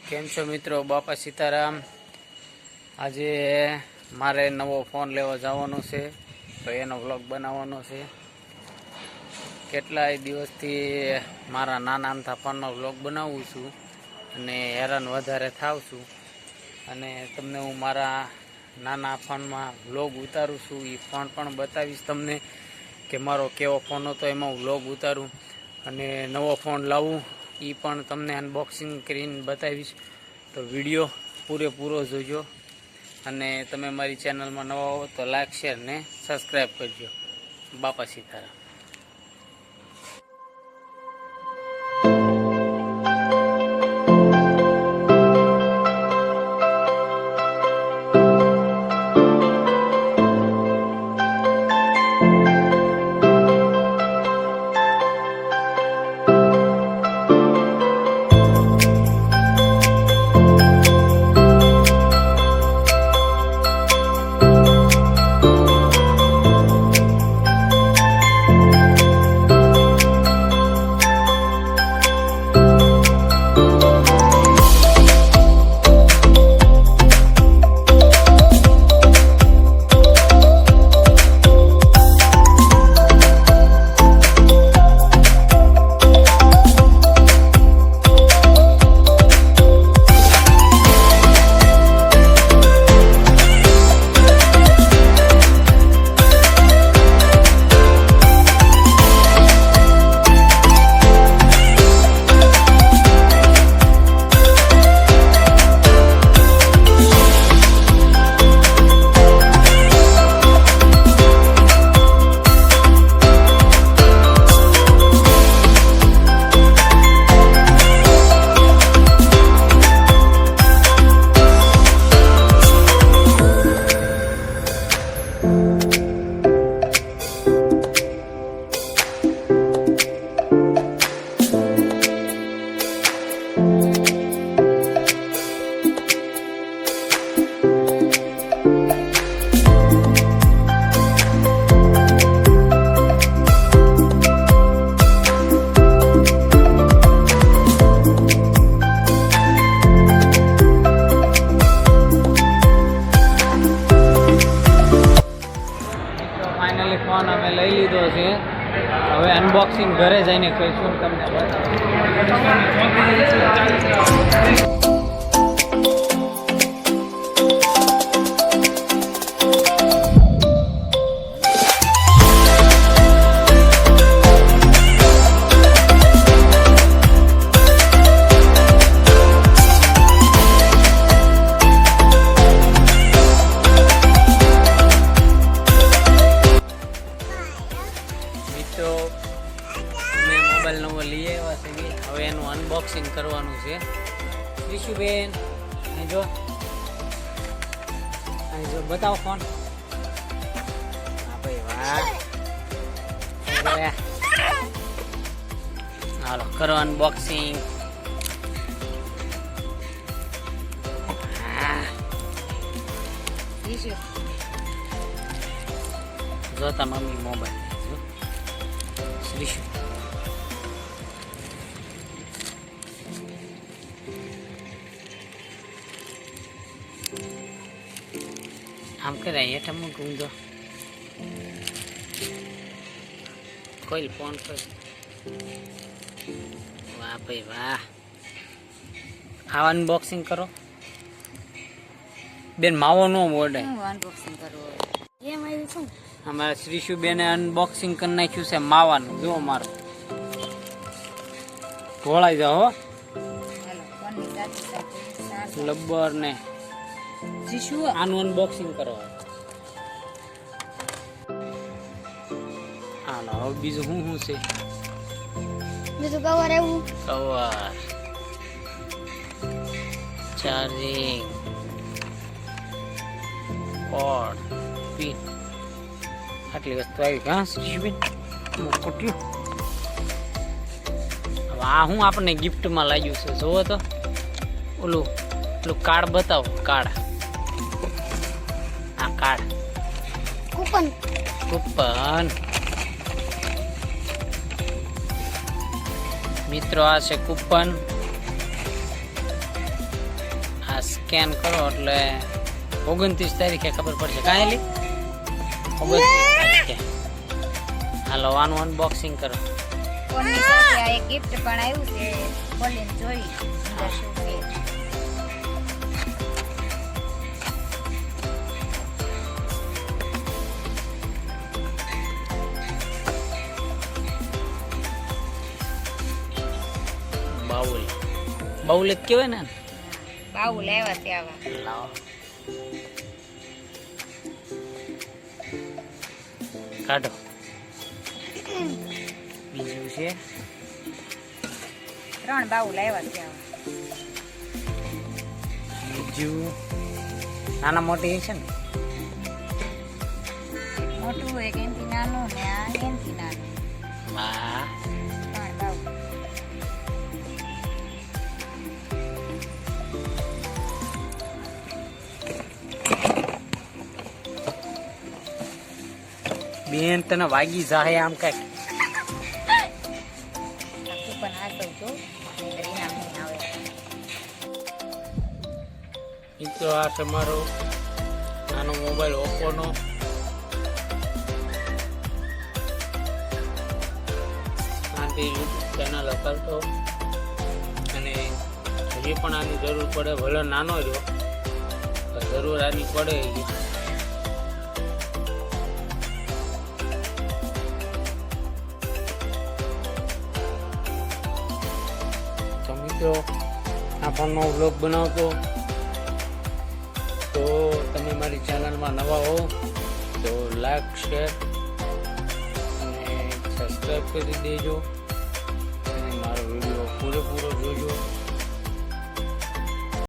કેમ છો મિત્રો? બાપા સીતારામ। આજે મારે નવો ફોન લેવા જવાનો છે, તો એનો વ્લોગ બનાવવાનો છે। કેટલાય દિવસથી મારા નાના અમથા ફોનનો વ્લોગ બનાવું છું અને હેરાન વધારે થાવ છું, અને તમને હું મારા નાના ફોનમાં વ્લોગ ઉતારું છું। એ ફોન પણ બતાવીશ તમને કે મારો કેવો ફોન હતો, એમાં વ્લોગ ઉતારું અને નવો ફોન લાવું એ પણ તમને અનબોક્સિંગ કરીને બતાવીશ। તો વિડીયો પૂરેપૂરો જોજો, અને તમે મારી ચેનલમાં નવા હો તો લાઈક શેર ને સબસ્ક્રાઈબ કરજો। બાપા સીતારામ। ફાઇનલી ફોન અમે લઈ લીધો છે, હવે અનબોક્સિંગ ઘરે જઈને કહીશું તમને બતાવો। તો અમે મોબાઈલ નવો લઈ આવ્યા છીએ, હવે એનું અનબોક્સિંગ કરવાનું છે। વિશુબેન અહીં જો બતાવો ફોન। હા ભાઈ વાહ, હાલો કરો અનબોક્સિંગ। જોતા મમ્મી મોબાઈલ વિશુ આમ કરે હેઠા મૂકું દો, કોઈ ફોન કર। વાહ ભાઈ વાહ, આવા અનબોક્સિંગ કરો બેન, માવો નો મોડે અનબોક્સિંગ કરવું એમ આવ્યું છે। અમારા શ્રીશુબેને અનબોક્સિંગ કરી નાખ્યું છે માવાનું, જો મારું ઢોળાઈ જાઓ હો, લબ્બર ને આનું અનબોક્સિંગ કરવા। હાલો હવે બીજું શું છે? બીજું કવર એવું, કવર, ચાર્જિંગ પોર્ટ, પિન, આટલી વસ્તુ આવી। હા શ્રીશુબેન મોટું, આ હું આપણને ગિફ્ટમાં લાગ્યું છે, જોવો તો ઓલું કાર્ડ બતાવો, કાર્ડ, આ કાર્ડ કૂપન મિત્રો, આ છે કૂપન। આ સ્કેન કરો એટલે 29 તારીખે ખબર પડશે. કાંઈ લી 29 તારીખે. હાલો આનું અનબોક્સિંગ કરો. ફોનની સાથે આ એક ગિફ્ટ પણ આવ્યું છે, ખોલીને જોઈ અંદર શું છે. બાઉલ બાઉલ જ કહેવાય ને. બાઉલ આવ્યા છે આવા. લાવો કાઢો. બીજું છે 3 બાઉલ આવ્યા છે આવા. બીજું નાના મોટી છે ને. મોટું એક એનથી નાનું ને આ એનથી નાનું. હા 3 બાઉલ. બેન તને વાગી જાય આમ કઈક. કૂપન હાસવ છો નહીંતર ઇનામ નહીં આવે. મિત્રો આ છે મારો નાનો મોબાઈલ ઓપ્પોનો. આથી યુટ્યુબ ચેનલ કરતો અને હજી પણ આની જરૂર પડે, ભલે નાનો રહ્યો પણ જરૂર આની પડે. તો મિત્રો આ ફોનનો વ્લોગ બનાવતો તો તમે મારી ચેનલમાં નવા હો તો લાઈક શેર અને સબસ્ક્રાઈબ કરી દેજો અને મારો વિડીયો પૂરેપૂરો જોજો.